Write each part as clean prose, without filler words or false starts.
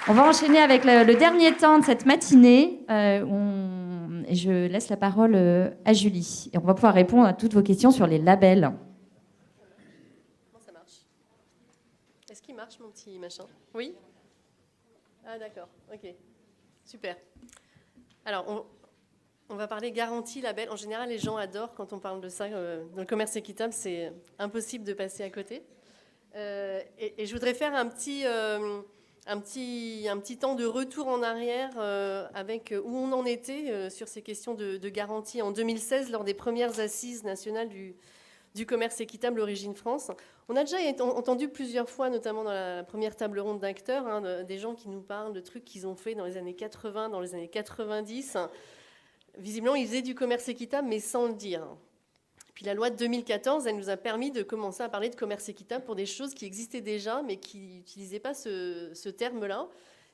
On va enchaîner avec le dernier temps de cette matinée. Je laisse la parole à Julie. Et on va pouvoir répondre à toutes vos questions sur les labels. Comment ça marche? Est-ce qu'il marche, mon petit machin? Oui? Ah, d'accord. Ok. Super. Alors, on va parler garantie, label. En général, les gens adorent quand on parle de ça. Dans le commerce équitable, c'est impossible de passer à côté. Et je voudrais faire un petit temps de retour en arrière avec où on en était sur ces questions de garantie en 2016 lors des premières assises nationales du commerce équitable Origine France. On a déjà entendu plusieurs fois, notamment dans la première table ronde d'acteurs, des gens qui nous parlent de trucs qu'ils ont fait dans les années 80, dans les années 90. Visiblement, ils faisaient du commerce équitable, mais sans le dire. Puis la loi de 2014, elle nous a permis de commencer à parler de commerce équitable pour des choses qui existaient déjà, mais qui n'utilisaient pas ce terme-là.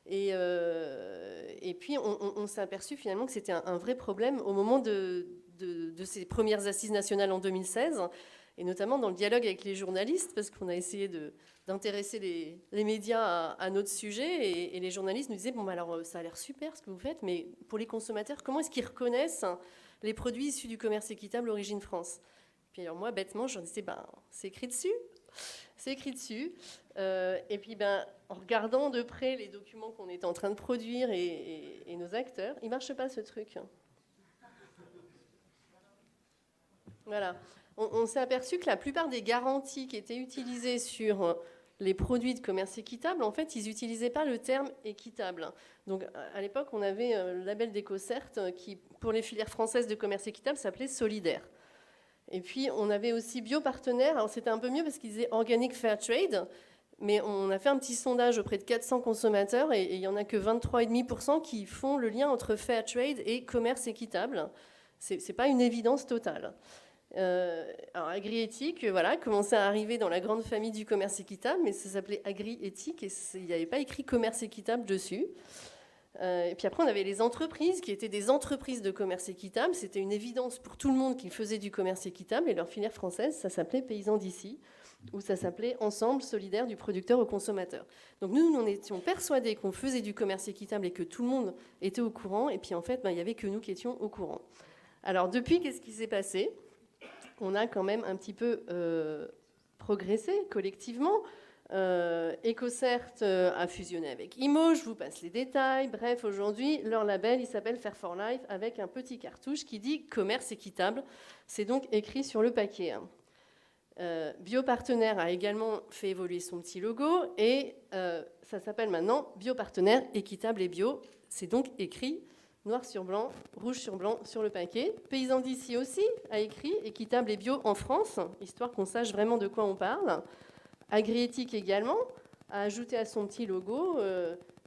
Et puis, on s'est aperçu finalement que c'était un vrai problème au moment de ces premières assises nationales en 2016, et notamment dans le dialogue avec les journalistes, parce qu'on a essayé d'intéresser les médias à notre sujet, et les journalistes nous disaient, bon, alors ça a l'air super ce que vous faites, mais pour les consommateurs, comment est-ce qu'ils reconnaissent les produits issus du commerce équitable Origine France? Puis alors moi, bêtement, j'en disais, c'est écrit dessus. C'est écrit dessus. Et puis, en regardant de près les documents qu'on est en train de produire et nos acteurs, il ne marche pas ce truc. Voilà. On s'est aperçu que la plupart des garanties qui étaient utilisées sur les produits de commerce équitable, en fait, ils n'utilisaient pas le terme équitable. Donc, à l'époque, on avait le label d'EcoCert qui, pour les filières françaises de commerce équitable, s'appelait Solidaire. Et puis, on avait aussi Biopartenaire. Alors, c'était un peu mieux parce qu'ils disaient Organic Fair Trade. Mais on a fait un petit sondage auprès de 400 consommateurs et il n'y en a que 23,5% qui font le lien entre Fair Trade et commerce équitable. Ce n'est pas une évidence totale. Alors, Agriéthique, voilà, commençait à arriver dans la grande famille du commerce équitable, mais ça s'appelait Agriéthique et il n'y avait pas écrit commerce équitable dessus. Et puis après, on avait les entreprises qui étaient des entreprises de commerce équitable. C'était une évidence pour tout le monde qu'ils faisaient du commerce équitable. Et leur filière française, ça s'appelait Paysans d'ici, ou ça s'appelait Ensemble solidaire du producteur au consommateur. Donc nous, on étions persuadés qu'on faisait du commerce équitable et que tout le monde était au courant. Et puis en fait, il n'y avait que nous qui étions au courant. Alors depuis, qu'est-ce qui s'est passé? On a quand même un petit peu progressé collectivement. EcoCert a fusionné avec IMO, je vous passe les détails. Bref, aujourd'hui, leur label, il s'appelle Fair for Life, avec un petit cartouche qui dit commerce équitable. C'est donc écrit sur le paquet. Biopartenaire a également fait évoluer son petit logo et ça s'appelle maintenant Biopartenaire équitable et bio. C'est donc écrit noir sur blanc, rouge sur blanc sur le paquet. Paysans d'ici aussi a écrit équitable et bio en France, histoire qu'on sache vraiment de quoi on parle. Agriéthique également a ajouté à son petit logo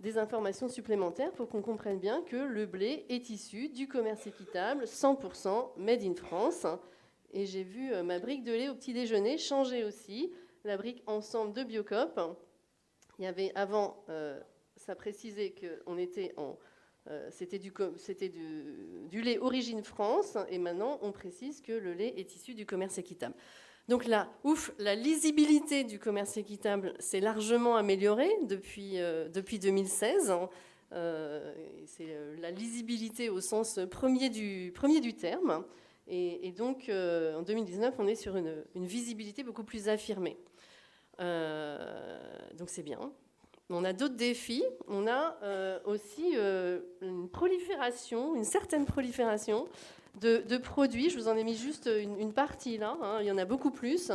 des informations supplémentaires pour qu'on comprenne bien que le blé est issu du commerce équitable, 100% made in France. Et j'ai vu ma brique de lait au petit déjeuner changer aussi, la brique Ensemble de Biocop. Il y avait avant, ça précisait qu'on était c'était du lait Origine France, et maintenant on précise que le lait est issu du commerce équitable. Donc là, la lisibilité du commerce équitable s'est largement améliorée depuis 2016. C'est la lisibilité au sens premier du terme. Et donc, en 2019, on est sur une visibilité beaucoup plus affirmée. Donc c'est bien. On a d'autres défis. On a aussi une certaine prolifération de produits. Je vous en ai mis juste une partie là, il y en a beaucoup plus,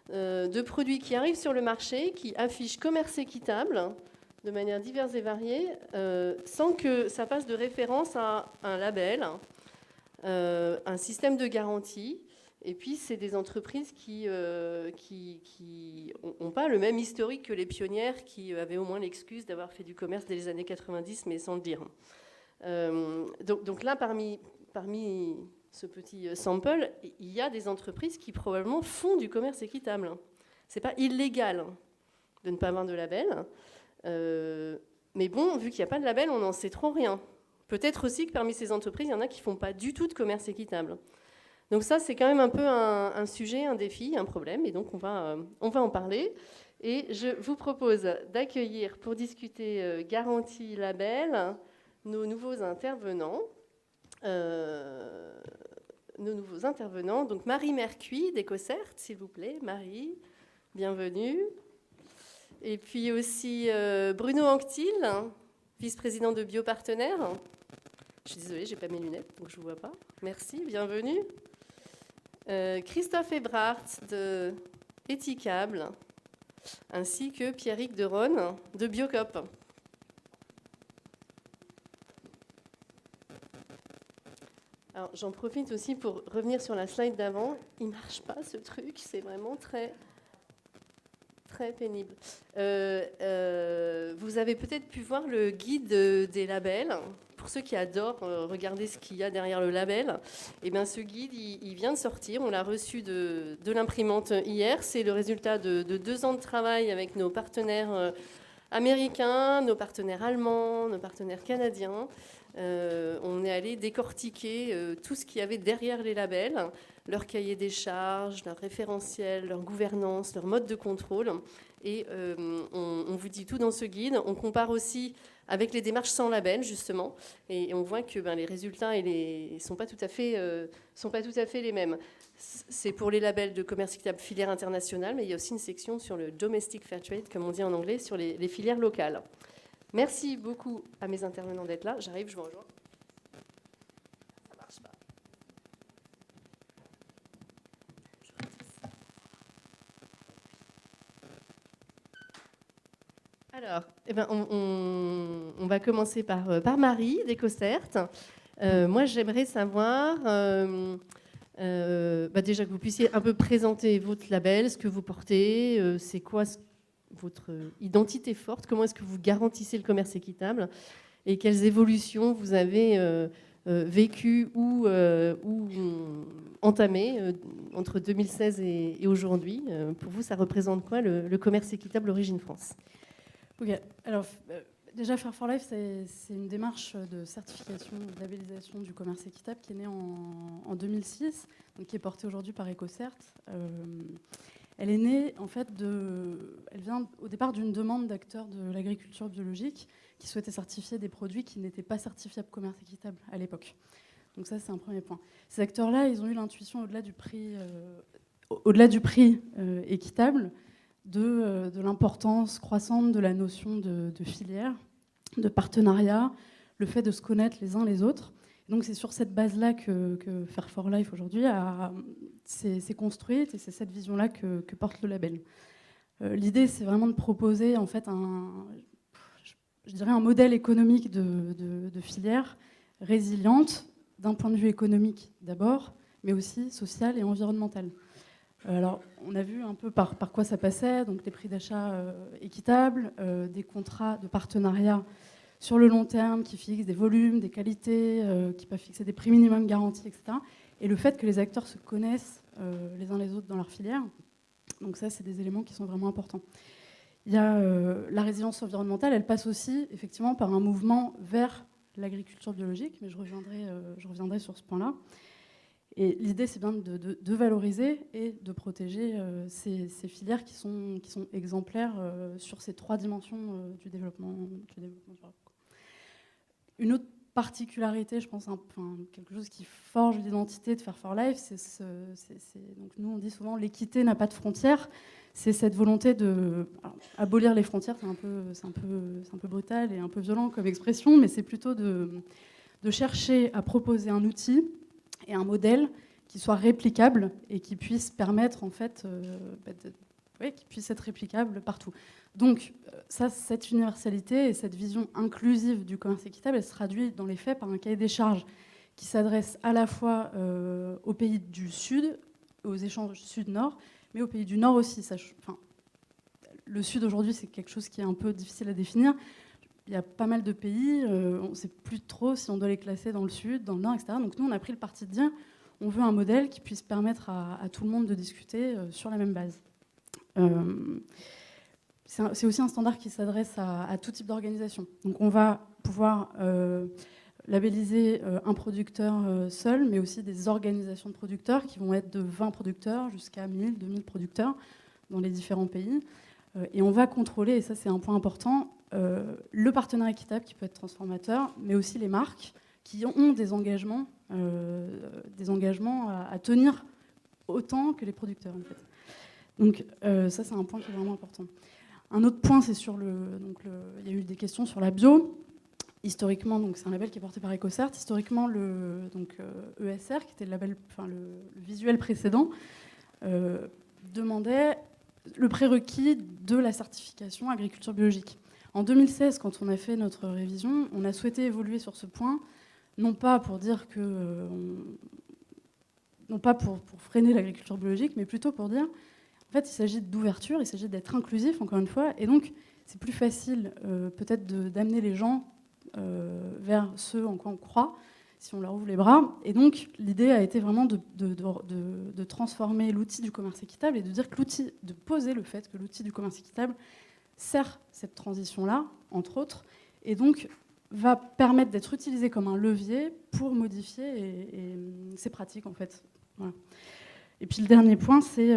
de produits qui arrivent sur le marché, qui affichent commerce équitable de manière diverse et variée, sans que ça passe de référence à un label, un système de garantie. Et puis, c'est des entreprises qui n'ont pas le même historique que les pionnières qui avaient au moins l'excuse d'avoir fait du commerce dès les années 90, mais sans le dire. Donc là, parmi ce petit sample, il y a des entreprises qui probablement font du commerce équitable. Ce n'est pas illégal de ne pas avoir de label. Mais bon, vu qu'il n'y a pas de label, on n'en sait trop rien. Peut-être aussi que parmi ces entreprises, il y en a qui ne font pas du tout de commerce équitable. Donc ça, c'est quand même un peu un sujet, un défi, un problème. Et donc, on va en parler. Et je vous propose d'accueillir pour discuter garantie label nos nouveaux intervenants. Donc Marie Mercuy d'EcoCert, s'il vous plaît. Marie, bienvenue. Et puis aussi Bruno Anctil, vice-président de Biopartenaires. Je suis désolée, je n'ai pas mes lunettes, donc je ne vous vois pas. Merci, bienvenue. Christophe Ebrard de Ethicable, ainsi que Pierrick Deronne de Biocop. Alors, j'en profite aussi pour revenir sur la slide d'avant. Il ne marche pas ce truc, c'est vraiment très pénible. Vous avez peut-être pu voir le guide des labels. Pour ceux qui adorent regarder ce qu'il y a derrière le label, eh bien, ce guide, il vient de sortir. On l'a reçu de l'imprimante hier. C'est le résultat de 2 ans de travail avec nos partenaires américains, nos partenaires allemands, nos partenaires canadiens. On est allé décortiquer tout ce qu'il y avait derrière les labels, leur cahier des charges, leur référentiel, leur gouvernance, leur mode de contrôle. Et on vous dit tout dans ce guide. On compare aussi avec les démarches sans label, justement. Et on voit que les résultats ne sont pas tout à fait les mêmes. C'est pour les labels de commerce équitable filière internationale, mais il y a aussi une section sur le domestic fair trade, comme on dit en anglais, sur les filières locales. Merci beaucoup à mes intervenants d'être là. J'arrive, je vous rejoins. Ça marche pas. Alors, on va commencer par Marie d'EcoCert. Moi, j'aimerais savoir déjà que vous puissiez un peu présenter votre label, ce que vous portez, c'est quoi votre identité forte, comment est-ce que vous garantissez le commerce équitable et quelles évolutions vous avez vécues ou entamées entre 2016 et aujourd'hui. Pour vous, ça représente quoi le commerce équitable Origine France? Ok, alors déjà Fair for Life, c'est une démarche de certification, de labellisation du commerce équitable qui est née en 2006, donc qui est portée aujourd'hui par EcoCert. Elle est née, en fait, elle vient au départ d'une demande d'acteurs de l'agriculture biologique qui souhaitaient certifier des produits qui n'étaient pas certifiables commerce équitable à l'époque. Donc ça, c'est un premier point. Ces acteurs-là, ils ont eu l'intuition, au-delà du prix équitable, de l'importance croissante de la notion de filière, de partenariat, le fait de se connaître les uns les autres. Donc c'est sur cette base-là que Fair for Life aujourd'hui s'est construite et c'est cette vision-là que porte le label. L'idée, c'est vraiment de proposer en fait je dirais un modèle économique de filière résiliente d'un point de vue économique d'abord, mais aussi social et environnemental. Alors, on a vu un peu par quoi ça passait, donc des prix d'achat équitables, des contrats de partenariat sur le long terme qui fixent des volumes, des qualités, qui peuvent fixer des prix minimums garantis, etc. Et le fait que les acteurs se connaissent les uns les autres dans leur filière. Donc ça, c'est des éléments qui sont vraiment importants. Il y a la résilience environnementale, elle passe aussi effectivement par un mouvement vers l'agriculture biologique, mais je reviendrai sur ce point-là. Et l'idée, c'est bien de valoriser et de protéger ces filières qui sont exemplaires sur ces 3 dimensions du développement durable. Une autre particularité, je pense, quelque chose qui forge l'identité de Fair for Life, donc nous on dit souvent l'équité n'a pas de frontières. C'est cette volonté abolir les frontières. C'est un peu brutal et un peu violent comme expression, mais c'est plutôt de chercher à proposer un outil et un modèle qui soit réplicable et qui puisse permettre en fait, qui puisse être réplicable partout. Donc cette universalité et cette vision inclusive du commerce équitable, elle se traduit dans les faits par un cahier des charges qui s'adresse à la fois aux pays du Sud, aux échanges Sud-Nord, mais aux pays du Nord aussi. Le Sud aujourd'hui, c'est quelque chose qui est un peu difficile à définir. Il y a pas mal de pays, on ne sait plus trop si on doit les classer dans le Sud, dans le Nord, etc. Donc nous, on a pris le parti de dire on veut un modèle qui puisse permettre à tout le monde de discuter sur la même base. C'est aussi un standard qui s'adresse à tout type d'organisation. Donc on va pouvoir labelliser un producteur seul, mais aussi des organisations de producteurs qui vont être de 20 producteurs jusqu'à 1000, 2000 producteurs dans les différents pays. Et on va contrôler, et ça c'est un point important, le partenaire équitable qui peut être transformateur, mais aussi les marques qui ont des engagements à tenir autant que les producteurs, en fait. Donc ça c'est un point qui est vraiment important. Un autre point, c'est sur il y a eu des questions sur la bio. Historiquement, donc c'est un label qui est porté par EcoCert. Historiquement, ESR, qui était le label, le visuel précédent, demandait le prérequis de la certification agriculture biologique. En 2016, quand on a fait notre révision, on a souhaité évoluer sur ce point, non pas pour dire que, non pas pour freiner l'agriculture biologique, mais plutôt pour dire, en fait, il s'agit d'ouverture, il s'agit d'être inclusif, encore une fois, et donc c'est plus facile peut-être d'amener les gens vers ce en quoi on croit, si on leur ouvre les bras. Et donc, l'idée a été vraiment de transformer l'outil du commerce équitable et de dire que de poser le fait que l'outil du commerce équitable sert cette transition-là, entre autres, et donc va permettre d'être utilisé comme un levier pour modifier ces pratiques, en fait. Voilà. Et puis le dernier point, c'est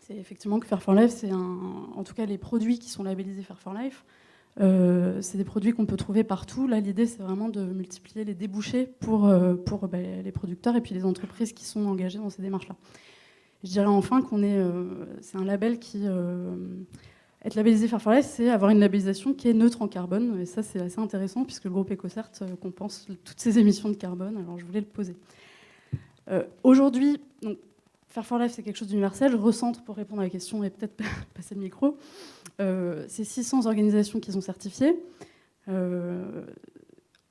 effectivement que Fair for Life, en tout cas les produits qui sont labellisés Fair for Life, c'est des produits qu'on peut trouver partout. Là, l'idée, c'est vraiment de multiplier les débouchés pour les producteurs et puis les entreprises qui sont engagées dans ces démarches-là. Je dirais enfin c'est un label qui... être labellisé Fair for Life, c'est avoir une labellisation qui est neutre en carbone. Et ça, c'est assez intéressant puisque le groupe EcoCert compense toutes ces émissions de carbone. Alors, je voulais le poser. Aujourd'hui, donc, Fair for Life, c'est quelque chose d'universel. Je recentre pour répondre à la question et peut-être passer le micro. C'est 600 organisations qui sont certifiées.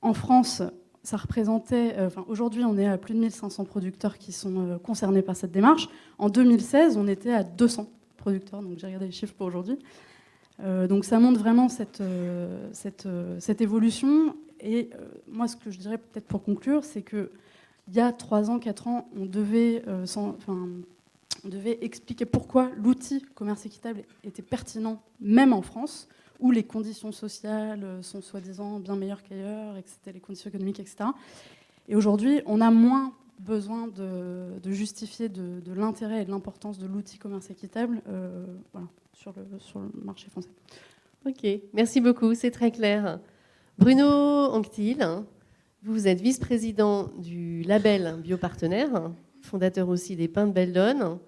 En France, ça représentait... aujourd'hui, on est à plus de 1500 producteurs qui sont concernés par cette démarche. En 2016, on était à 200 producteurs. Donc, j'ai regardé les chiffres pour aujourd'hui. Donc, ça montre vraiment cette évolution. Et moi, ce que je dirais peut-être pour conclure, c'est que il y a 3 ans, 4 ans, on devait expliquer pourquoi l'outil commerce équitable était pertinent, même en France, où les conditions sociales sont soi-disant bien meilleures qu'ailleurs, et que c'était les conditions économiques, etc. Et aujourd'hui, on a moins besoin de justifier de l'intérêt et de l'importance de l'outil commerce équitable sur le marché français. Ok, merci beaucoup, c'est très clair. Bruno Anctil, vous êtes vice-président du label Biopartenaire, fondateur aussi des Pains de Belledonne.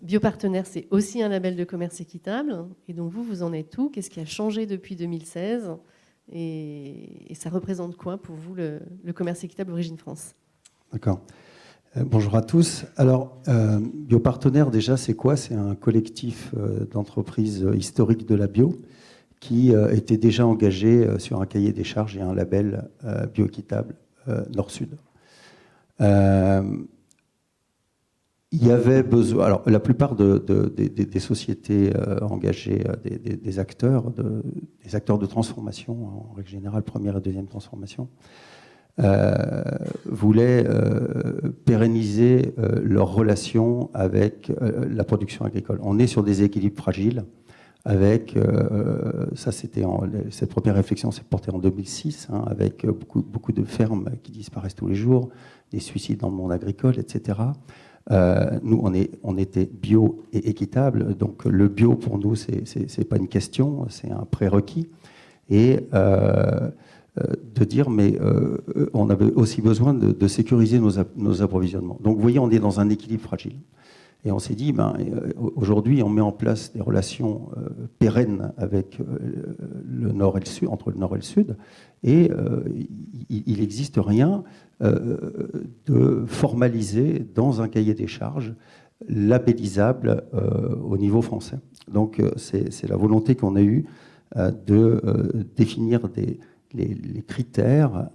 Biopartenaire, c'est aussi un label de commerce équitable. Et donc vous en êtes où? Qu'est-ce qui a changé depuis 2016 et ça représente quoi pour vous le commerce équitable Origine France? D'accord. Bonjour à tous. Alors, Biopartenaire, déjà, c'est quoi? C'est un collectif d'entreprises historiques de la bio qui était déjà engagé sur un cahier des charges et un label bioéquitable Nord-Sud. Il y avait besoin... Alors, la plupart des sociétés engagées, des acteurs de transformation, en règle générale, première et deuxième transformation, voulaient pérenniser leur relation avec la production agricole. On est sur des équilibres fragiles. Avec, cette première réflexion s'est portée en 2006, avec beaucoup de fermes qui disparaissent tous les jours, des suicides dans le monde agricole, etc. Nous, on était bio et équitable, donc le bio pour nous, c'est pas une question, c'est un prérequis. Et de dire, mais on avait aussi besoin de sécuriser nos approvisionnements. Donc vous voyez, on est dans un équilibre fragile. Et on s'est dit, aujourd'hui, on met en place des relations pérennes avec le nord et le sud, entre le nord et le sud, et il n'existe rien de formalisé dans un cahier des charges labellisable au niveau français. Donc c'est la volonté qu'on a eue de définir les critères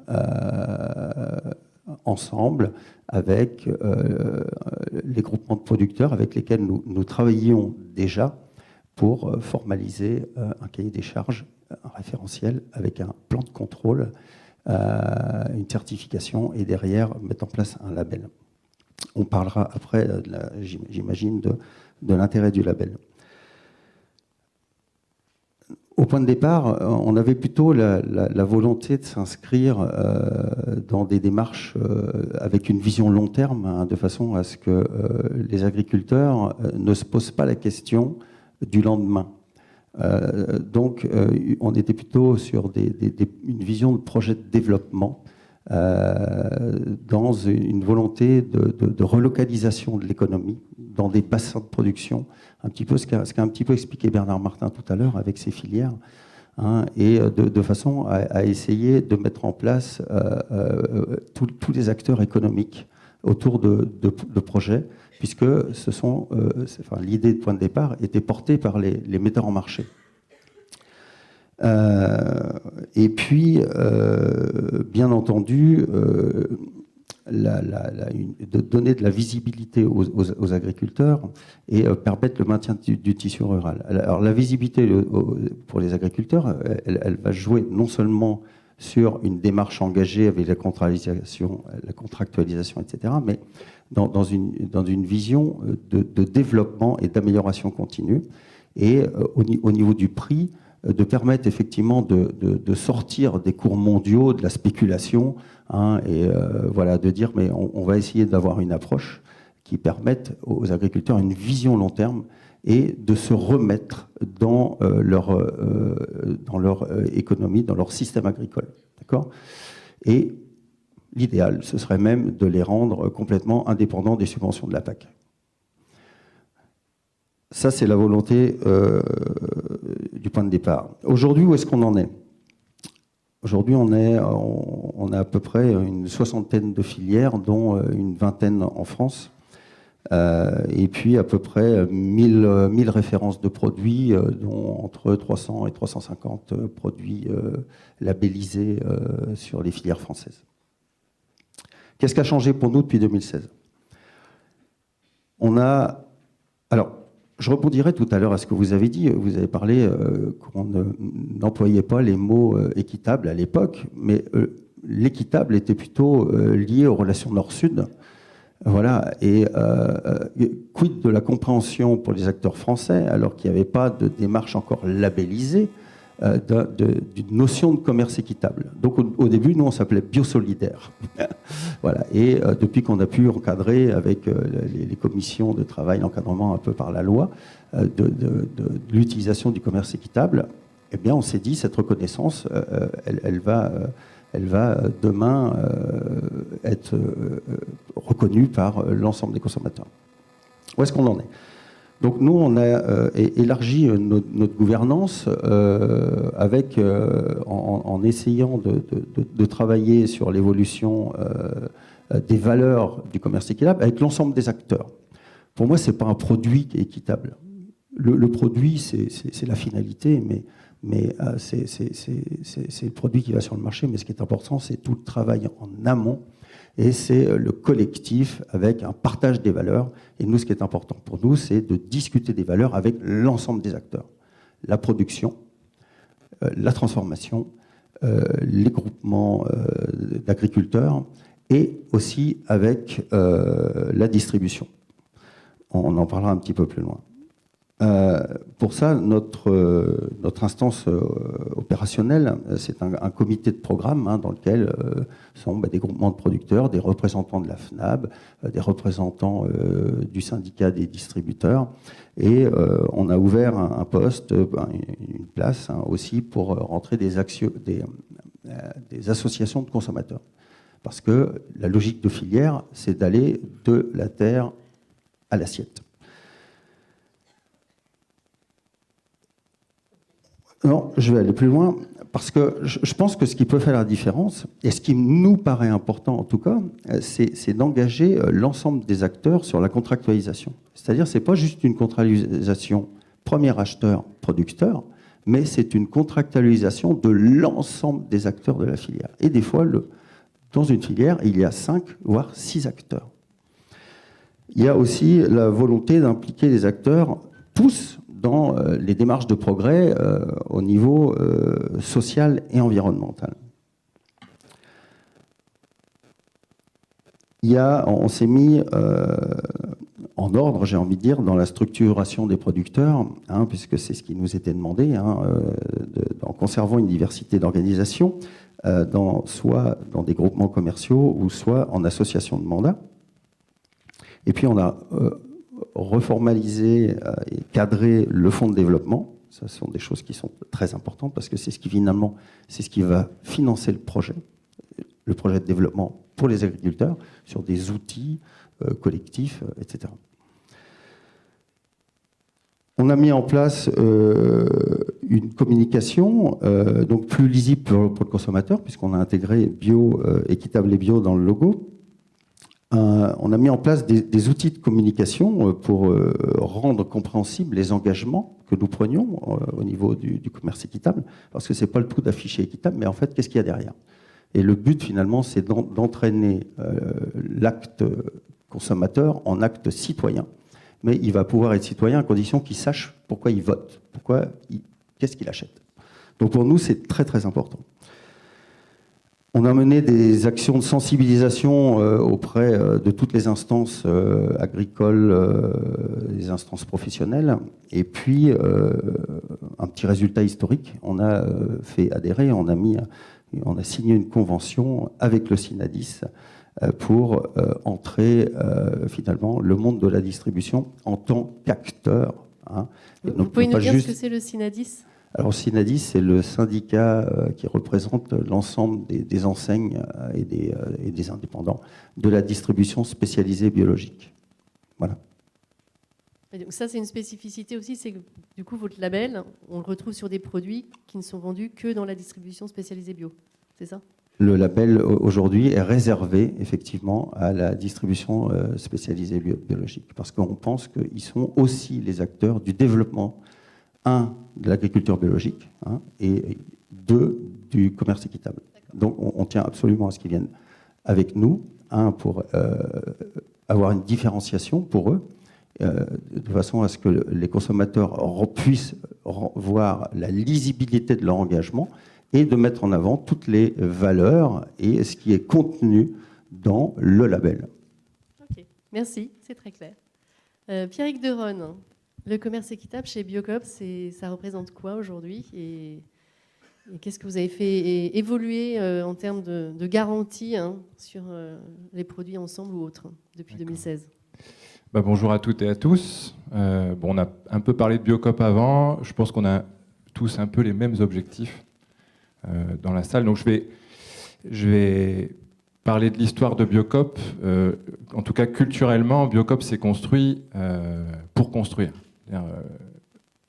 ensemble avec les groupements de producteurs avec lesquels nous travaillions déjà pour formaliser un cahier des charges, un référentiel avec un plan de contrôle, une certification et derrière mettre en place un label. On parlera après, j'imagine, de l'intérêt du label. Au point de départ, on avait plutôt la volonté de s'inscrire dans des démarches avec une vision long terme, de façon à ce que les agriculteurs ne se posent pas la question du lendemain. Donc, on était plutôt sur une vision de projet de développement dans une volonté de relocalisation de l'économie dans des bassins de production, un petit peu ce qu'a un petit peu expliqué Bernard Martin tout à l'heure avec ses filières, hein, et de façon à essayer de mettre en place tous les acteurs économiques autour de projets, puisque l'idée de point de départ était portée par les metteurs en marché. Et puis, bien entendu, de donner de la visibilité aux agriculteurs et permettre le maintien du tissu rural. Alors, la visibilité pour les agriculteurs, elle va jouer non seulement sur une démarche engagée avec la contractualisation, etc., mais dans une vision de développement et d'amélioration continue. Et au niveau du prix, de permettre effectivement de sortir des cours mondiaux, de la spéculation, hein, et voilà, de dire mais on va essayer d'avoir une approche qui permette aux agriculteurs une vision long terme et de se remettre dans leur économie, dans leur système agricole. D'accord ? Et l'idéal, ce serait même de les rendre complètement indépendants des subventions de la PAC. Ça, c'est la volonté du point de départ. Aujourd'hui, où est-ce qu'on en est ? Aujourd'hui, on a à peu près une soixantaine de filières, dont une vingtaine en France, et puis à peu près 1000 références de produits, dont entre 300 et 350 produits labellisés sur les filières françaises. Qu'est-ce qui a changé pour nous depuis 2016 ? Je rebondirai tout à l'heure à ce que vous avez dit. Vous avez parlé qu'on n'employait pas les mots équitable à l'époque, mais l'équitable était plutôt lié aux relations nord-sud. Voilà. Et quid de la compréhension pour les acteurs français, alors qu'il n'y avait pas de démarche encore labellisée, d'une notion de commerce équitable. Donc au début, nous, on s'appelait biosolidaire. Voilà. Et depuis qu'on a pu encadrer avec les commissions de travail, l'encadrement un peu par la loi, de l'utilisation du commerce équitable, eh bien, on s'est dit, cette reconnaissance, elle va demain être reconnue par l'ensemble des consommateurs. Où est-ce qu'on en est ? Donc nous, on a élargi notre gouvernance en essayant de travailler sur l'évolution des valeurs du commerce équitable avec l'ensemble des acteurs. Pour moi, ce n'est pas un produit qui est équitable. Le produit, c'est la finalité, mais c'est le produit qui va sur le marché. Mais ce qui est important, c'est tout le travail en amont. Et c'est le collectif avec un partage des valeurs. Et nous, ce qui est important pour nous, c'est de discuter des valeurs avec l'ensemble des acteurs. La production, la transformation, les groupements d'agriculteurs et aussi avec la distribution. On en parlera un petit peu plus loin. Pour ça, notre instance opérationnelle, c'est un comité de programme dans lequel sont des groupements de producteurs, des représentants de la FNAB, des représentants du syndicat des distributeurs. Et on a ouvert un poste, une place aussi pour rentrer des associations de consommateurs. Parce que la logique de filière, c'est d'aller de la terre à l'assiette. Non, je vais aller plus loin, parce que je pense que ce qui peut faire la différence, et ce qui nous paraît important en tout cas, c'est d'engager l'ensemble des acteurs sur la contractualisation. C'est-à-dire, ce n'est pas juste une contractualisation premier acheteur-producteur, mais c'est une contractualisation de l'ensemble des acteurs de la filière. Et des fois, dans une filière, il y a 5, voire 6 acteurs. Il y a aussi la volonté d'impliquer les acteurs, tous, dans les démarches de progrès au niveau social et environnemental. On s'est mis en ordre, j'ai envie de dire, dans la structuration des producteurs, puisque c'est ce qui nous était demandé, en conservant une diversité d'organisation, soit dans des groupements commerciaux ou soit en association de mandats. Et puis on a reformaliser et cadrer le fonds de développement. Ce sont des choses qui sont très importantes parce que c'est ce qui finalement, c'est ce qui va financer le projet de développement pour les agriculteurs sur des outils collectifs, etc. On a mis en place une communication donc plus lisible pour le consommateur, puisqu'on a intégré bio, équitable et bio dans le logo. On a mis en place des outils de communication pour rendre compréhensibles les engagements que nous prenions au niveau du commerce équitable, parce que ce n'est pas le tout d'afficher équitable, mais en fait, qu'est-ce qu'il y a derrière? Et le but, finalement, c'est d'entraîner l'acte consommateur en acte citoyen. Mais il va pouvoir être citoyen à condition qu'il sache pourquoi il vote, qu'est-ce qu'il achète. Donc pour nous, c'est très très important. On a mené des actions de sensibilisation auprès de toutes les instances agricoles, les instances professionnelles. Et puis, un petit résultat historique, on a fait adhérer, on a signé une convention avec le Synadis pour entrer finalement le monde de la distribution en tant qu'acteur. Hein. Vous pouvez nous dire ce que c'est le Synadis ? Alors, Synadis, c'est le syndicat qui représente l'ensemble des enseignes et des indépendants de la distribution spécialisée biologique. Voilà. Et donc ça, c'est une spécificité aussi, c'est que du coup, votre label, on le retrouve sur des produits qui ne sont vendus que dans la distribution spécialisée bio. C'est ça ? Le label, aujourd'hui, est réservé, effectivement, à la distribution spécialisée biologique, parce qu'on pense qu'ils sont aussi les acteurs du développement, de l'agriculture biologique, et du commerce équitable. Donc, on tient absolument à ce qu'ils viennent avec nous, pour avoir une différenciation pour eux, de façon à ce que les consommateurs puissent voir la lisibilité de leur engagement et de mettre en avant toutes les valeurs et ce qui est contenu dans le label. Ok, merci, c'est très clair. Pierrick Deronne, le commerce équitable chez Biocoop, ça représente quoi aujourd'hui et qu'est-ce que vous avez fait évoluer en termes de garantie sur les produits ensemble ou autres depuis 2016 ? Bonjour à toutes et à tous. On a un peu parlé de Biocoop avant. Je pense qu'on a tous un peu les mêmes objectifs dans la salle. Donc je vais parler de l'histoire de Biocoop. En tout cas, culturellement, Biocoop s'est construit pour construire.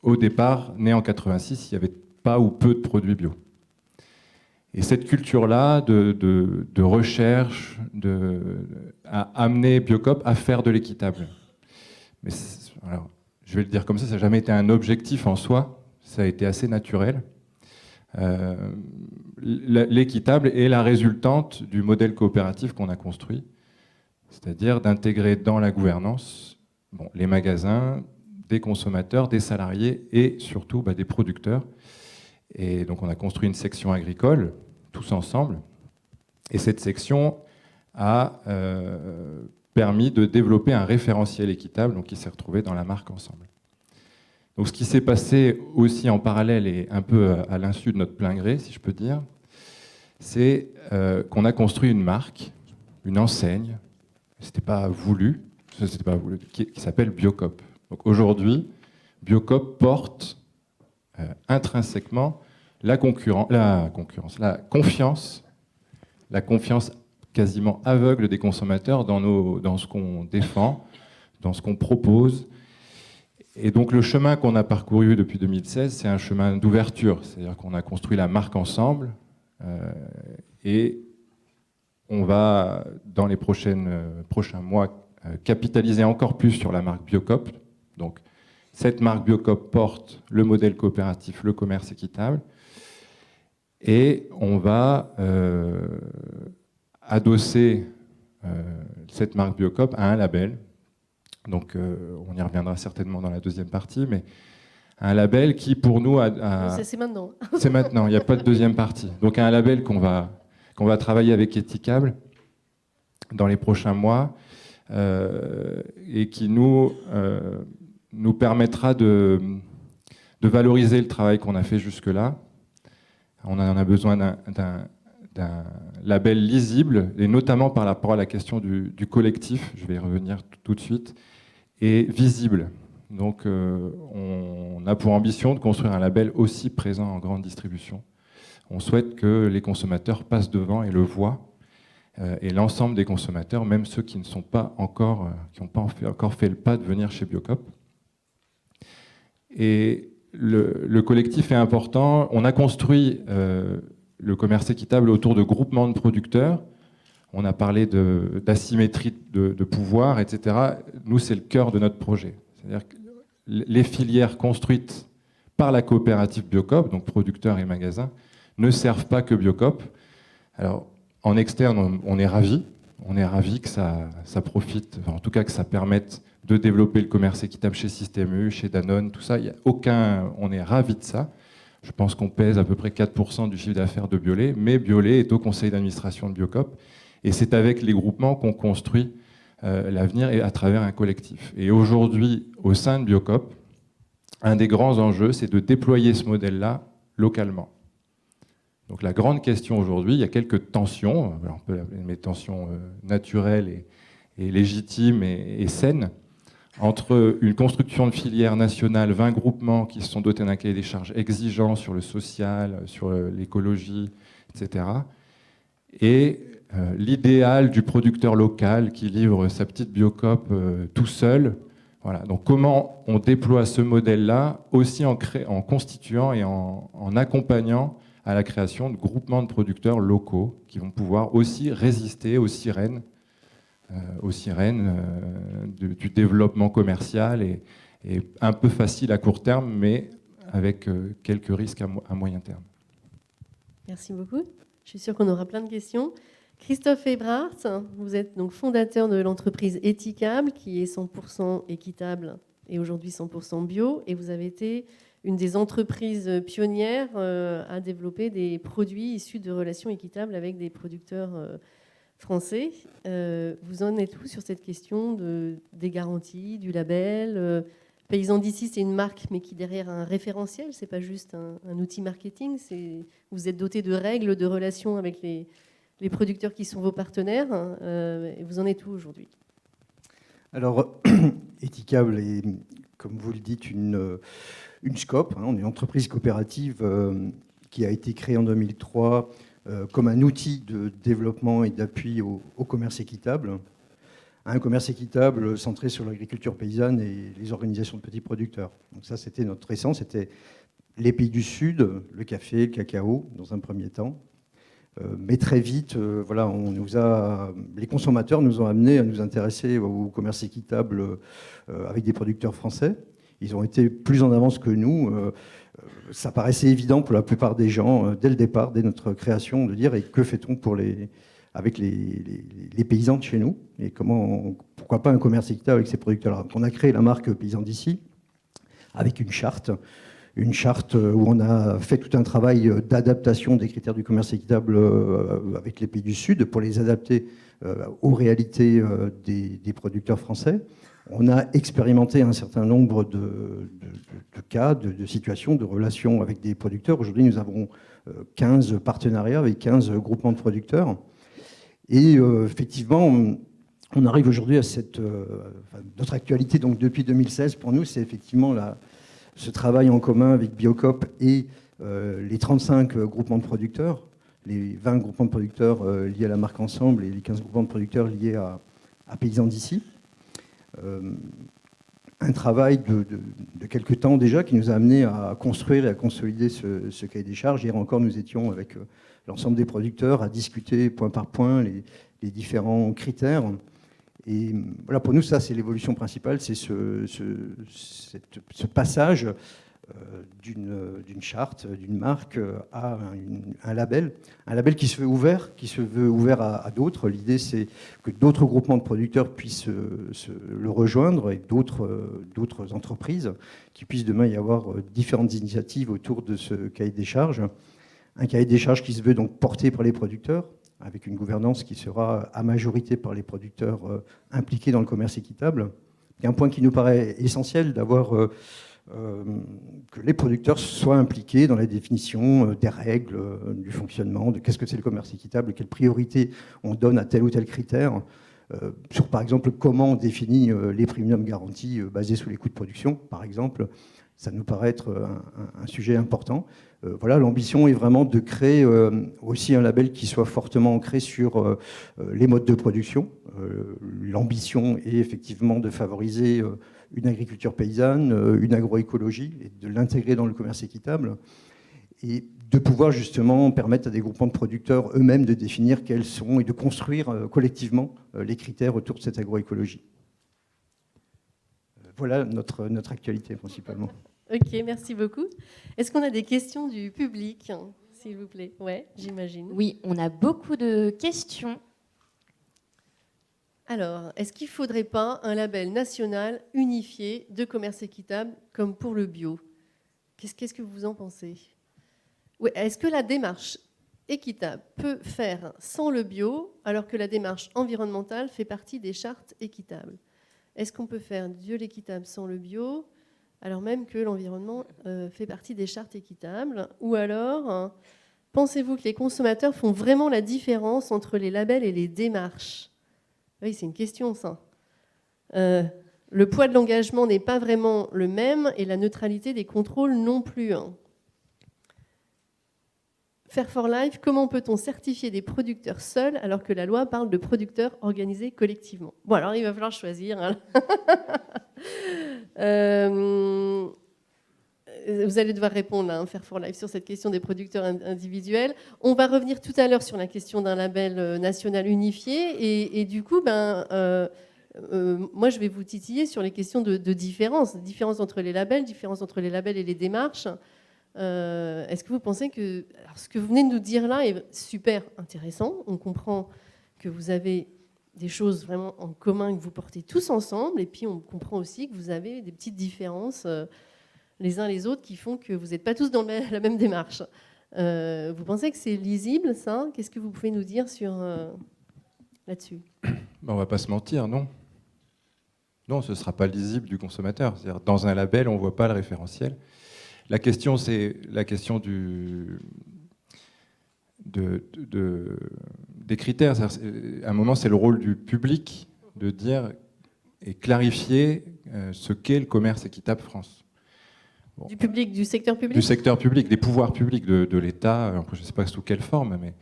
Au départ, né en 86, il n'y avait pas ou peu de produits bio. Et cette culture-là de recherche a amené Biocoop à faire de l'équitable. Mais alors, je vais le dire comme ça n'a jamais été un objectif en soi, ça a été assez naturel. L'équitable est la résultante du modèle coopératif qu'on a construit, c'est-à-dire d'intégrer dans la gouvernance les magasins, des consommateurs, des salariés et surtout des producteurs. Et donc on a construit une section agricole, tous ensemble, et cette section a permis de développer un référentiel équitable donc qui s'est retrouvé dans la marque Ensemble. Donc ce qui s'est passé aussi en parallèle et un peu à l'insu de notre plein gré, si je peux dire, c'est qu'on a construit une marque, une enseigne, c'était pas voulu, qui s'appelle Biocoop. Donc aujourd'hui, Biocoop porte intrinsèquement la confiance quasiment aveugle des consommateurs dans ce qu'on défend, dans ce qu'on propose. Et donc le chemin qu'on a parcouru depuis 2016, c'est un chemin d'ouverture, c'est-à-dire qu'on a construit la marque Ensemble et on va, dans les prochains mois, capitaliser encore plus sur la marque Biocoop. Donc cette marque Biocoop porte le modèle coopératif, le commerce équitable, et on va adosser cette marque Biocoop à un label. Donc on y reviendra certainement dans la deuxième partie, mais un label qui pour nous c'est maintenant. C'est maintenant, il n'y a pas de deuxième partie. Donc un label qu'on va travailler avec Etikable dans les prochains mois et qui nous permettra de valoriser le travail qu'on a fait jusque-là. On en a besoin d'un label lisible, et notamment par rapport à la question du collectif, je vais y revenir tout de suite, et visible. Donc on a pour ambition de construire un label aussi présent en grande distribution. On souhaite que les consommateurs passent devant et le voient, et l'ensemble des consommateurs, même ceux qui ne sont pas encore, qui n'ont pas encore fait le pas de venir chez Biocop. Et le collectif est important. On a construit le commerce équitable autour de groupements de producteurs. On a parlé d'asymétrie de pouvoir, etc. Nous, c'est le cœur de notre projet. C'est-à-dire que les filières construites par la coopérative Biocop, donc producteurs et magasins, ne servent pas que Biocop. Alors, en externe, on est ravis. On est ravis que ça profite, enfin, en tout cas que ça permette de développer le commerce équitable chez Système U, chez Danone, tout ça. On est ravis de ça. Je pense qu'on pèse à peu près 4% du chiffre d'affaires de Biolay, mais Biolay est au conseil d'administration de Biocop. Et c'est avec les groupements qu'on construit l'avenir et à travers un collectif. Et aujourd'hui, au sein de Biocop, un des grands enjeux, c'est de déployer ce modèle-là localement. Donc la grande question aujourd'hui, il y a quelques tensions, on peut appeler des tensions naturelles et légitimes et saines, entre une construction de filière nationale, 20 groupements qui se sont dotés d'un cahier des charges exigeant sur le social, sur l'écologie, etc., et l'idéal du producteur local qui livre sa petite Biocop tout seul. Voilà. Donc comment on déploie ce modèle-là aussi en constituant et en accompagnant à la création de groupements de producteurs locaux qui vont pouvoir aussi résister aux sirènes du développement commercial et un peu facile à court terme, mais avec quelques risques à moyen terme. Merci beaucoup. Je suis sûre qu'on aura plein de questions. Christophe Ebrard, vous êtes donc fondateur de l'entreprise Éthicable, qui est 100% équitable et aujourd'hui 100% bio, et vous avez été une des entreprises pionnières à développer des produits issus de relations équitables avec des producteurs français. Vous en êtes où sur cette question des garanties, du label Paysans d'ici, c'est une marque, mais qui derrière a un référentiel, c'est pas juste un outil marketing. Vous êtes doté de règles de relations avec les producteurs qui sont vos partenaires. Vous en êtes où aujourd'hui? Alors, Éthicable est, comme vous le dites, une SCOP. On est une entreprise coopérative qui a été créée en 2003 comme un outil de développement et d'appui au commerce équitable. Un commerce équitable centré sur l'agriculture paysanne et les organisations de petits producteurs. Donc ça, c'était notre essence. C'était les pays du Sud, le café, le cacao, dans un premier temps. Mais très vite, voilà, les consommateurs nous ont amenés à nous intéresser au commerce équitable avec des producteurs français. Ils ont été plus en avance que nous. Ça paraissait évident pour la plupart des gens, dès le départ, dès notre création, de dire et que fait-on avec les paysans de chez nous, et pourquoi pas un commerce équitable avec ces producteurs-là. Donc on a créé la marque Paysans d'ici avec une charte où on a fait tout un travail d'adaptation des critères du commerce équitable avec les pays du Sud pour les adapter aux réalités des producteurs français. On a expérimenté un certain nombre de cas, de situations, de relations avec des producteurs. Aujourd'hui, nous avons 15 partenariats avec 15 groupements de producteurs. Et effectivement, on arrive aujourd'hui à notre actualité. Donc depuis 2016, pour nous, c'est effectivement ce travail en commun avec Biocop et les 35 groupements de producteurs, les 20 groupements de producteurs liés à la marque Ensemble et les 15 groupements de producteurs liés à Paysans d'ici. Un travail de quelques temps déjà qui nous a amené à construire et à consolider ce cahier des charges. Hier encore, nous étions avec l'ensemble des producteurs à discuter point par point les différents critères. Et voilà, pour nous, ça, c'est l'évolution principale, c'est ce passage d'une charte, d'une marque à un label qui se veut ouvert à d'autres. L'idée, c'est que d'autres groupements de producteurs puissent le rejoindre et d'autres entreprises, qu'il puisse demain y avoir différentes initiatives autour de ce cahier des charges. Un cahier des charges qui se veut donc porté par les producteurs, avec une gouvernance qui sera à majorité par les producteurs impliqués dans le commerce équitable. Il y a un point qui nous paraît essentiel, d'avoir que les producteurs soient impliqués dans la définition des règles, du fonctionnement, de qu'est-ce que c'est le commerce équitable, quelle priorité on donne à tel ou tel critère. sur, par exemple, comment on définit les premiums garantis basés sur les coûts de production, par exemple. Ça nous paraît être un sujet important. Voilà, l'ambition est vraiment de créer aussi un label qui soit fortement ancré sur les modes de production. L'ambition est effectivement de favoriser une agriculture paysanne, une agroécologie, et de l'intégrer dans le commerce équitable, et de pouvoir justement permettre à des groupements de producteurs eux-mêmes de définir quels sont et de construire collectivement les critères autour de cette agroécologie. Voilà notre actualité principalement. Ok, merci beaucoup. Est-ce qu'on a des questions du public, s'il vous plaît? Ouais, j'imagine. Oui, on a beaucoup de questions. Alors, est-ce qu'il ne faudrait pas un label national unifié de commerce équitable comme pour le bio? Qu'est-ce que vous en pensez? Ouais, est-ce que la démarche équitable peut faire sans le bio alors que la démarche environnementale fait partie des chartes équitables? Est-ce qu'on peut faire de l'équitable sans le bio alors même que l'environnement fait partie des chartes équitables? Ou alors, pensez-vous que les consommateurs font vraiment la différence entre les labels et les démarches? Oui, c'est une question, ça. Le poids de l'engagement n'est pas vraiment le même et la neutralité des contrôles non plus. Fair for Life, comment peut-on certifier des producteurs seuls alors que la loi parle de producteurs organisés collectivement? Bon, alors il va falloir choisir. Hein. Vous allez devoir répondre, hein, Fair for Life, sur cette question des producteurs individuels. On va revenir tout à l'heure sur la question d'un label national unifié. Et du coup, moi, je vais vous titiller sur les questions de différence entre les labels, différence entre les labels et les démarches. Est-ce que vous pensez que alors, ce que vous venez de nous dire là est super intéressant? On comprend que vous avez des choses vraiment en commun que vous portez tous ensemble, et puis on comprend aussi que vous avez des petites différences les uns les autres qui font que vous n'êtes pas tous dans la même démarche. Vous pensez que c'est lisible, ça? Qu'est-ce que vous pouvez nous dire là-dessus? On ne va pas se mentir, non. Non, ce ne sera pas lisible du consommateur. C'est-à-dire, dans un label, on ne voit pas le référentiel. La question, c'est la question des critères. À un moment, c'est le rôle du public de dire et clarifier ce qu'est le commerce équitable France. Bon. Du public, du secteur public? Du secteur public, des pouvoirs publics de l'État. Je ne sais pas sous quelle forme, mais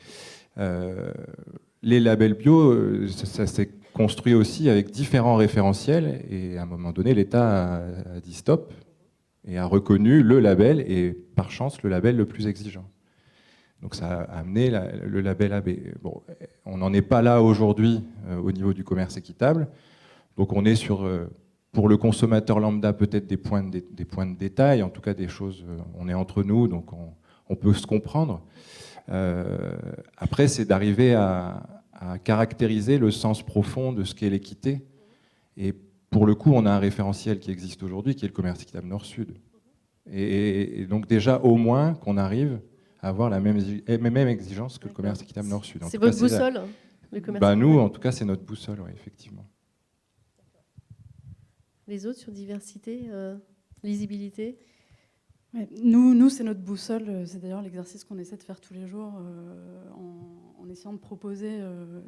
les labels bio, ça s'est construit aussi avec différents référentiels. Et à un moment donné, l'État a dit stop et a reconnu le label, et par chance, le label le plus exigeant. Donc ça a amené le label AB. Bon, on n'en est pas là aujourd'hui au niveau du commerce équitable. Donc on est sur, pour le consommateur lambda, peut-être des points de détail, en tout cas des choses, on est entre nous, donc on peut se comprendre. Après, c'est d'arriver à caractériser le sens profond de ce qu'est l'équité. Et pour le coup, on a un référentiel qui existe aujourd'hui, qui est le commerce équitable Nord-Sud. Et donc déjà, au moins, qu'on arrive à avoir la même exigence que le commerce équitable Nord-Sud. C'est votre boussole, le commerce? Nous, en tout cas, c'est notre boussole, oui, effectivement. Les autres sur diversité, lisibilité? Ouais, nous c'est notre boussole. C'est d'ailleurs l'exercice qu'on essaie de faire tous les jours en essayant de proposer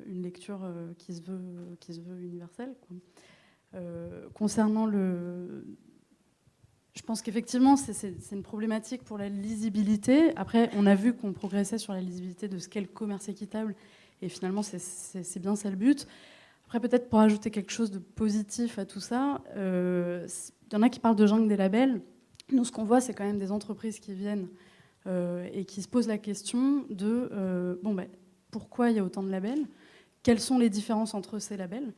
une lecture qui se veut universelle, quoi. Concernant je pense qu'effectivement, c'est une problématique pour la lisibilité. Après, on a vu qu'on progressait sur la lisibilité de ce qu'est le commerce équitable, et finalement, c'est bien ça le but. Après, peut-être pour ajouter quelque chose de positif à tout ça, il y en a qui parlent de jungle des labels. Nous, ce qu'on voit, c'est quand même des entreprises qui viennent et qui se posent la question de pourquoi il y a autant de labels? Quelles sont les différences entre ces labels?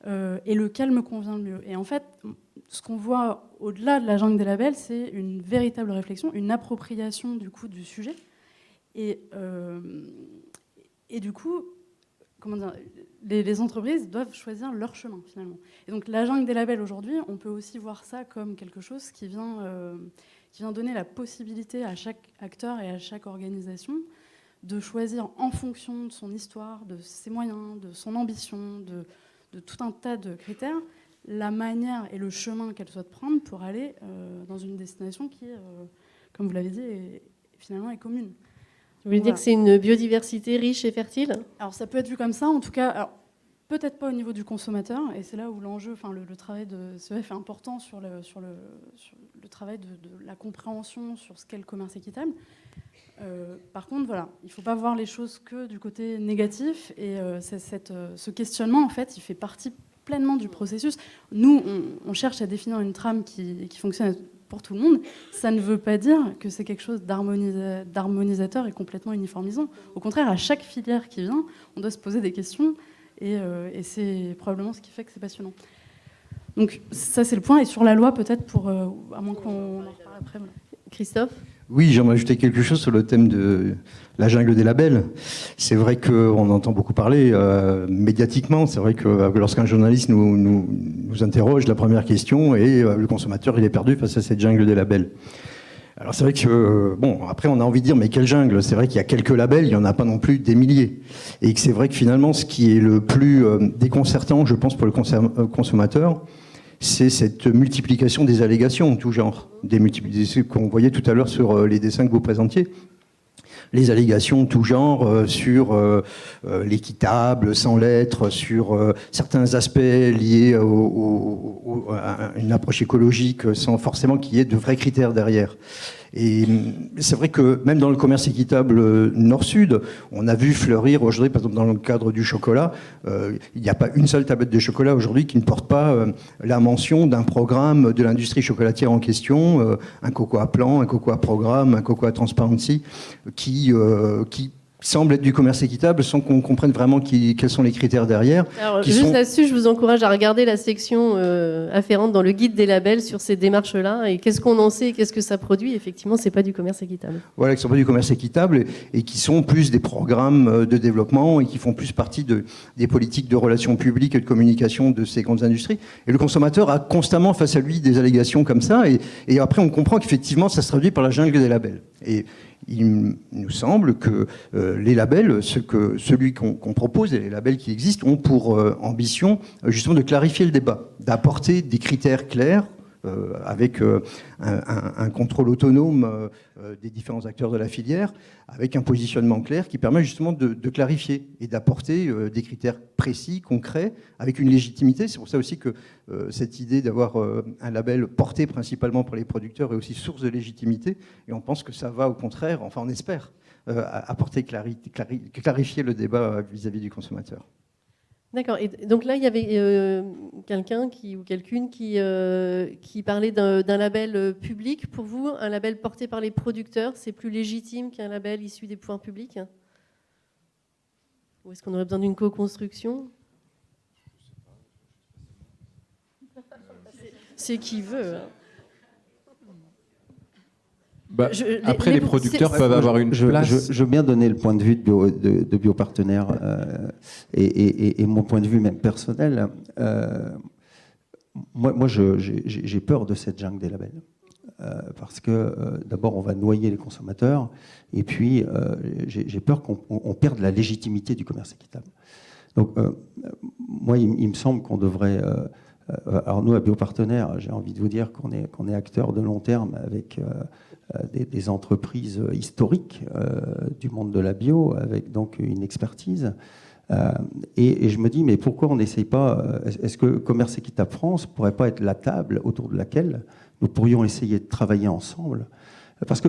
Et lequel me convient le mieux? Et en fait, ce qu'on voit au-delà de la jungle des labels, c'est une véritable réflexion, une appropriation du coup du sujet. Et du coup, comment dire, les entreprises doivent choisir leur chemin finalement. Et donc la jungle des labels aujourd'hui, on peut aussi voir ça comme quelque chose qui vient donner la possibilité à chaque acteur et à chaque organisation de choisir en fonction de son histoire, de ses moyens, de son ambition, de tout un tas de critères, la manière et le chemin qu'elle souhaite prendre pour aller dans une destination qui, comme vous l'avez dit, finalement est commune. Vous voulez dire que c'est une biodiversité riche et fertile? Alors ça peut être vu comme ça, en tout cas. Alors, peut-être pas au niveau du consommateur, et c'est là où l'enjeu, enfin le travail de CEF est important sur le travail de la compréhension sur ce qu'est le commerce équitable. Par contre, voilà, il ne faut pas voir les choses que du côté négatif, et ce questionnement, en fait, il fait partie pleinement du processus. Nous, on cherche à définir une trame qui fonctionne pour tout le monde. Ça ne veut pas dire que c'est quelque chose d'harmonisateur et complètement uniformisant. Au contraire, à chaque filière qui vient, on doit se poser des questions, et c'est probablement ce qui fait que c'est passionnant. Donc ça, c'est le point. Et sur la loi, peut-être, à moins qu'on en reparle après. Voilà. Christophe ? Oui, j'aimerais ajouter quelque chose sur le thème de la jungle des labels. C'est vrai qu'on entend beaucoup parler médiatiquement. C'est vrai que lorsqu'un journaliste nous interroge, la première question est le consommateur, il est perdu face à cette jungle des labels. Alors c'est vrai que, après on a envie de dire, mais quelle jungle ? C'est vrai qu'il y a quelques labels, il n'y en a pas non plus des milliers. Et que c'est vrai que finalement, ce qui est le plus déconcertant, je pense, pour le consommateur, c'est cette multiplication des allégations en tout genre, qu'on voyait tout à l'heure sur les dessins que vous présentiez. Les allégations de tout genre sur l'équitable, sans lettres, sur certains aspects liés à une approche écologique, sans forcément qu'il y ait de vrais critères derrière. Et c'est vrai que même dans le commerce équitable nord-sud, on a vu fleurir aujourd'hui, par exemple dans le cadre du chocolat, il n'y a pas une seule tablette de chocolat aujourd'hui qui ne porte pas la mention d'un programme de l'industrie chocolatière en question, un cocoa plan, un cocoa programme, un cocoa transparency, qui semble être du commerce équitable sans qu'on comprenne vraiment quels sont les critères derrière. Alors, juste là-dessus, je vous encourage à regarder la section afférente dans le guide des labels sur ces démarches-là et qu'est-ce qu'on en sait et qu'est-ce que ça produit. Effectivement, c'est pas du commerce équitable. Voilà, qui ne sont pas du commerce équitable et qui sont plus des programmes de développement et qui font plus partie des politiques de relations publiques et de communication de ces grandes industries. Et le consommateur a constamment face à lui des allégations comme ça et après on comprend qu'effectivement ça se traduit par la jungle des labels. Et il nous semble que les labels, celui qu'on propose et les labels qui existent, ont pour ambition justement de clarifier le débat, d'apporter des critères clairs avec un contrôle autonome des différents acteurs de la filière, avec un positionnement clair qui permet justement de clarifier et d'apporter des critères précis, concrets, avec une légitimité. C'est pour ça aussi que cette idée d'avoir un label porté principalement par les producteurs est aussi source de légitimité. Et on pense que ça va au contraire, enfin on espère, apporter clarifier le débat vis-à-vis du consommateur. D'accord. Et donc là, il y avait quelqu'un ou quelqu'une qui parlait d'un label public. Pour vous, un label porté par les producteurs, c'est plus légitime qu'un label issu des pouvoirs publics ? Ou est-ce qu'on aurait besoin d'une co-construction ? C'est qui veut. Après, les producteurs peuvent avoir une place. Je veux bien donner le point de vue de Biopartenaires et mon point de vue même personnel. Moi j'ai peur de cette jungle des labels. Parce que d'abord, on va noyer les consommateurs, et puis j'ai peur qu'on perde la légitimité du commerce équitable. Donc, moi, il me semble qu'on devrait... alors nous, à Biopartenaires, j'ai envie de vous dire qu'on est acteurs de long terme avec... des entreprises historiques du monde de la bio, avec donc une expertise. Et je me dis, mais pourquoi on n'essaye pas... Est-ce que Commerce Équitable France ne pourrait pas être la table autour de laquelle nous pourrions essayer de travailler ensemble ? Parce que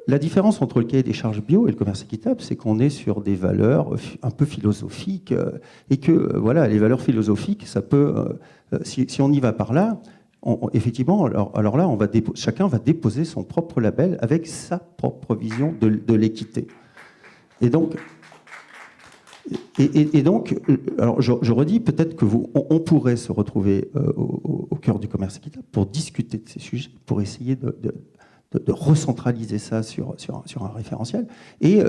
la différence entre le cahier des charges bio et le commerce équitable, c'est qu'on est sur des valeurs un peu philosophiques, et que voilà, les valeurs philosophiques, ça peut... si on y va par là... effectivement, alors là, chacun va déposer son propre label avec sa propre vision de l'équité. Et donc, alors je redis, peut-être que on pourrait se retrouver au cœur du commerce équitable pour discuter de ces sujets, pour essayer de recentraliser ça sur un référentiel et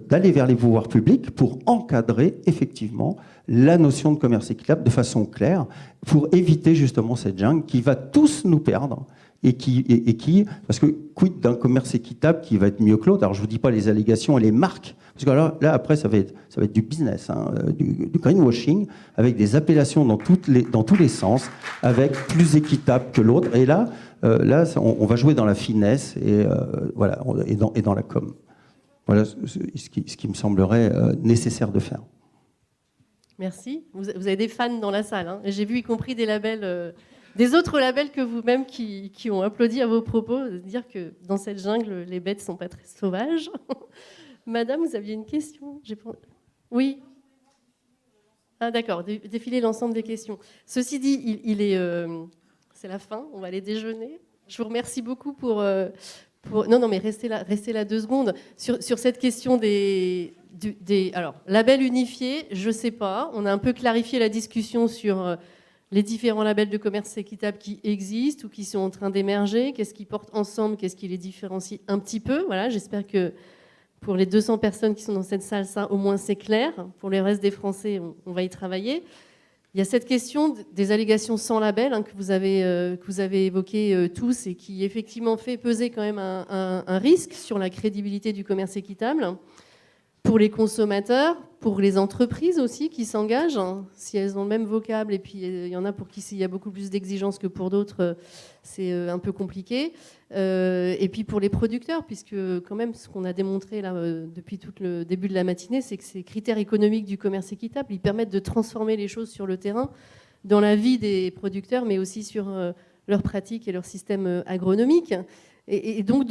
d'aller vers les pouvoirs publics pour encadrer effectivement la notion de commerce équitable de façon claire, pour éviter justement cette jungle qui va tous nous perdre et qui parce que quid d'un commerce équitable qui va être mieux que l'autre. Alors je vous dis pas les allégations et les marques, parce que là après ça va être du business, du greenwashing, avec des appellations dans tous les sens, avec plus équitable que l'autre. Et là on va jouer dans la finesse et voilà, et dans la com. Voilà ce qui me semblerait nécessaire de faire. Merci. Vous avez des fans dans la salle. Hein. J'ai vu y compris des labels, des autres labels que vous-même qui ont applaudi à vos propos, de dire que dans cette jungle, les bêtes ne sont pas très sauvages. Madame, vous aviez une question? Oui. Ah d'accord, défiler l'ensemble des questions. Ceci dit, c'est la fin, on va aller déjeuner. Je vous remercie beaucoup pour non, mais restez là 2 secondes. Sur cette question alors, label unifié, je ne sais pas. On a un peu clarifié la discussion sur les différents labels de commerce équitable qui existent ou qui sont en train d'émerger. Qu'est-ce qu'ils portent ensemble? Qu'est-ce qui les différencie un petit peu? Voilà, j'espère que pour les 200 personnes qui sont dans cette salle, ça, au moins, c'est clair. Pour le reste des Français, on va y travailler. Il y a cette question des allégations sans label que vous avez évoquées tous et qui, effectivement, fait peser quand même un risque sur la crédibilité du commerce équitable pour les consommateurs, pour les entreprises aussi qui s'engagent, si elles ont le même vocable, et puis il y en a pour qui il y a beaucoup plus d'exigences que pour d'autres, c'est un peu compliqué. Et puis pour les producteurs, puisque quand même ce qu'on a démontré là, depuis tout le début de la matinée, c'est que ces critères économiques du commerce équitable, ils permettent de transformer les choses sur le terrain, dans la vie des producteurs, mais aussi sur leurs pratiques et leur système agronomique. Et donc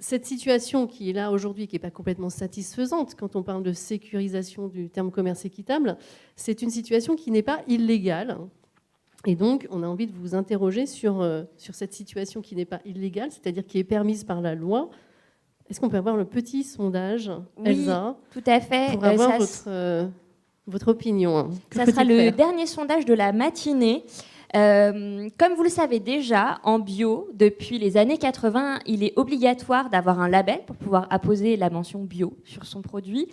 cette situation qui est là aujourd'hui, qui n'est pas complètement satisfaisante quand on parle de sécurisation du terme commerce équitable, c'est une situation qui n'est pas illégale. Et donc, on a envie de vous interroger sur cette situation qui n'est pas illégale, c'est-à-dire qui est permise par la loi. Est-ce qu'on peut avoir le petit sondage, Elsa? Oui, tout à fait. Pour avoir votre opinion. Ça sera le dernier sondage de la matinée. Comme vous le savez déjà, en bio, depuis les années 80, il est obligatoire d'avoir un label pour pouvoir apposer la mention bio sur son produit.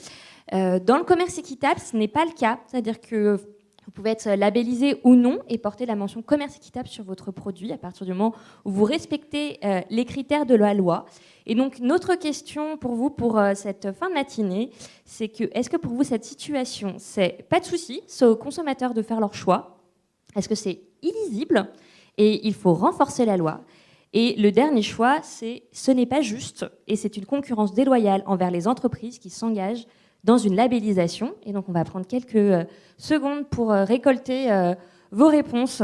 Dans le commerce équitable, ce n'est pas le cas. C'est-à-dire que vous pouvez être labellisé ou non et porter la mention commerce équitable sur votre produit à partir du moment où vous respectez les critères de la loi. Et donc, notre question pour vous, pour cette fin de matinée, c'est que, est-ce que pour vous, cette situation, c'est pas de souci, c'est aux consommateurs de faire leur choix? Est-ce que c'est illisible et il faut renforcer la loi? Et le dernier choix, c'est ce n'est pas juste et c'est une concurrence déloyale envers les entreprises qui s'engagent dans une labellisation. Et donc, on va prendre quelques secondes pour récolter vos réponses.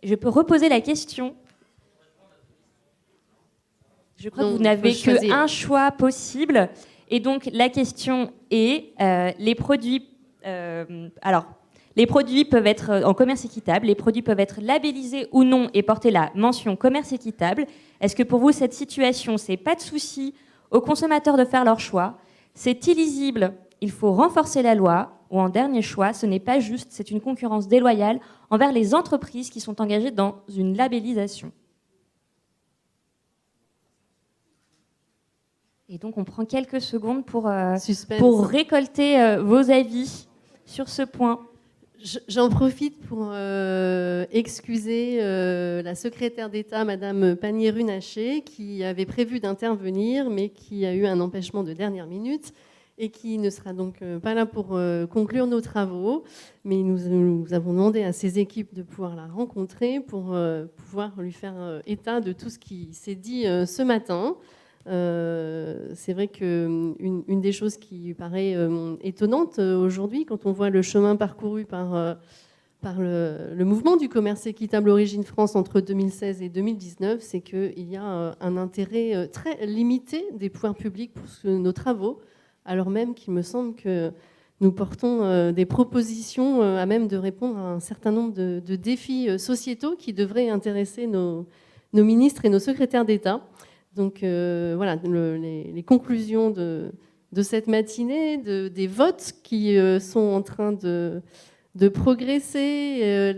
Je peux reposer la question. Je crois que vous n'avez qu'un choix possible. Et donc, la question est, les produits peuvent être en commerce équitable, les produits peuvent être labellisés ou non et porter la mention commerce équitable. Est-ce que pour vous, cette situation, c'est pas de souci aux consommateurs de faire leur choix? C'est illisible, il faut renforcer la loi. Ou en dernier choix, ce n'est pas juste, c'est une concurrence déloyale envers les entreprises qui sont engagées dans une labellisation. Et donc, on prend quelques secondes pour récolter vos avis sur ce point. J'en profite pour excuser la secrétaire d'État, Madame Pannier-Runacher, qui avait prévu d'intervenir, mais qui a eu un empêchement de dernière minute et qui ne sera donc pas là pour conclure nos travaux. Mais nous avons demandé à ses équipes de pouvoir la rencontrer pour pouvoir lui faire état de tout ce qui s'est dit ce matin. C'est vrai qu'une des choses qui paraît étonnante aujourd'hui, quand on voit le chemin parcouru par le mouvement du commerce équitable Origine France entre 2016 et 2019, c'est qu'il y a un intérêt très limité des pouvoirs publics pour nos travaux, alors même qu'il me semble que nous portons des propositions à même de répondre à un certain nombre de défis sociétaux qui devraient intéresser nos ministres et nos secrétaires d'État. Donc voilà, les conclusions de cette matinée, des votes qui sont en train de progresser,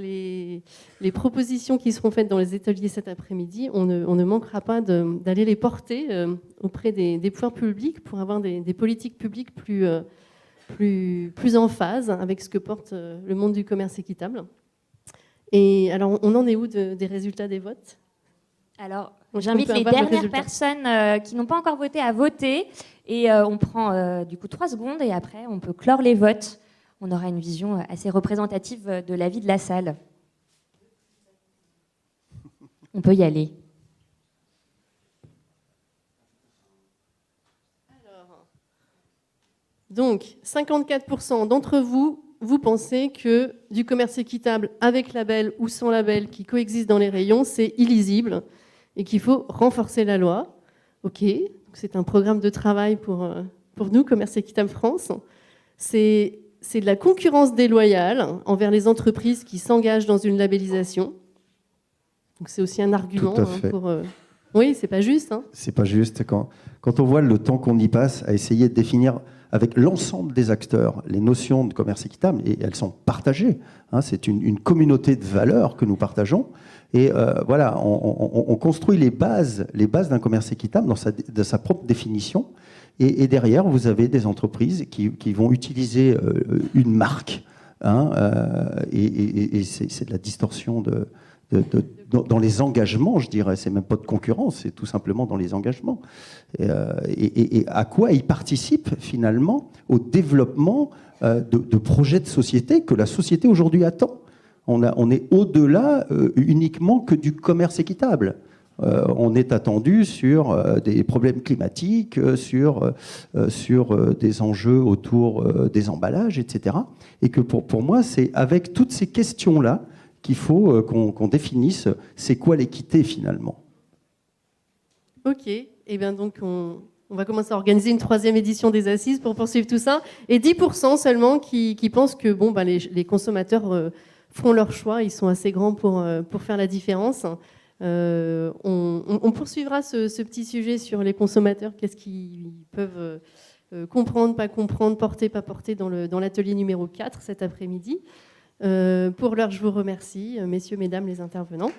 les propositions qui seront faites dans les ateliers cet après-midi, on ne manquera pas d'aller les porter auprès des pouvoirs publics pour avoir des politiques publiques plus en phase avec ce que porte le monde du commerce équitable. Et alors, on en est où des résultats des votes ? Alors, j'invite les dernières personnes qui n'ont pas encore voté à voter. Et on prend du coup 3 secondes et après, on peut clore les votes. On aura une vision assez représentative de la vie de la salle. On peut y aller. Alors, Donc, 54% d'entre vous, vous pensez que du commerce équitable avec label ou sans label qui coexiste dans les rayons, c'est illisible et qu'il faut renforcer la loi. OK, c'est un programme de travail pour nous, Commerce Équitable France. C'est de la concurrence déloyale envers les entreprises qui s'engagent dans une labellisation. Donc c'est aussi un argument Tout à fait. pour... Oui, c'est pas juste. C'est pas juste. Quand on voit le temps qu'on y passe à essayer de définir avec l'ensemble des acteurs les notions de commerce équitable, et elles sont partagées. C'est une communauté de valeurs que nous partageons. Et voilà, on construit les bases d'un commerce équitable dans sa propre définition. Et derrière, vous avez des entreprises qui vont utiliser une marque. Et c'est de la distorsion dans les engagements, je dirais. C'est même pas de concurrence, c'est tout simplement dans les engagements. Et à quoi ils participent finalement au développement de projets de société que la société aujourd'hui attend. On est au-delà uniquement que du commerce équitable. On est attendu sur des problèmes climatiques, sur des enjeux autour des emballages, etc. Et que pour moi, c'est avec toutes ces questions-là qu'il faut qu'on définisse c'est quoi l'équité finalement. Ok, et bien donc on va commencer à organiser une 3e édition des Assises pour poursuivre tout ça. Et 10% seulement qui pensent que les consommateurs feront leur choix, ils sont assez grands pour faire la différence. On poursuivra ce petit sujet sur les consommateurs, qu'est-ce qu'ils peuvent comprendre, pas comprendre, porter, pas porter dans l'atelier numéro 4 cet après-midi. Pour l'heure, je vous remercie, messieurs, mesdames les intervenants.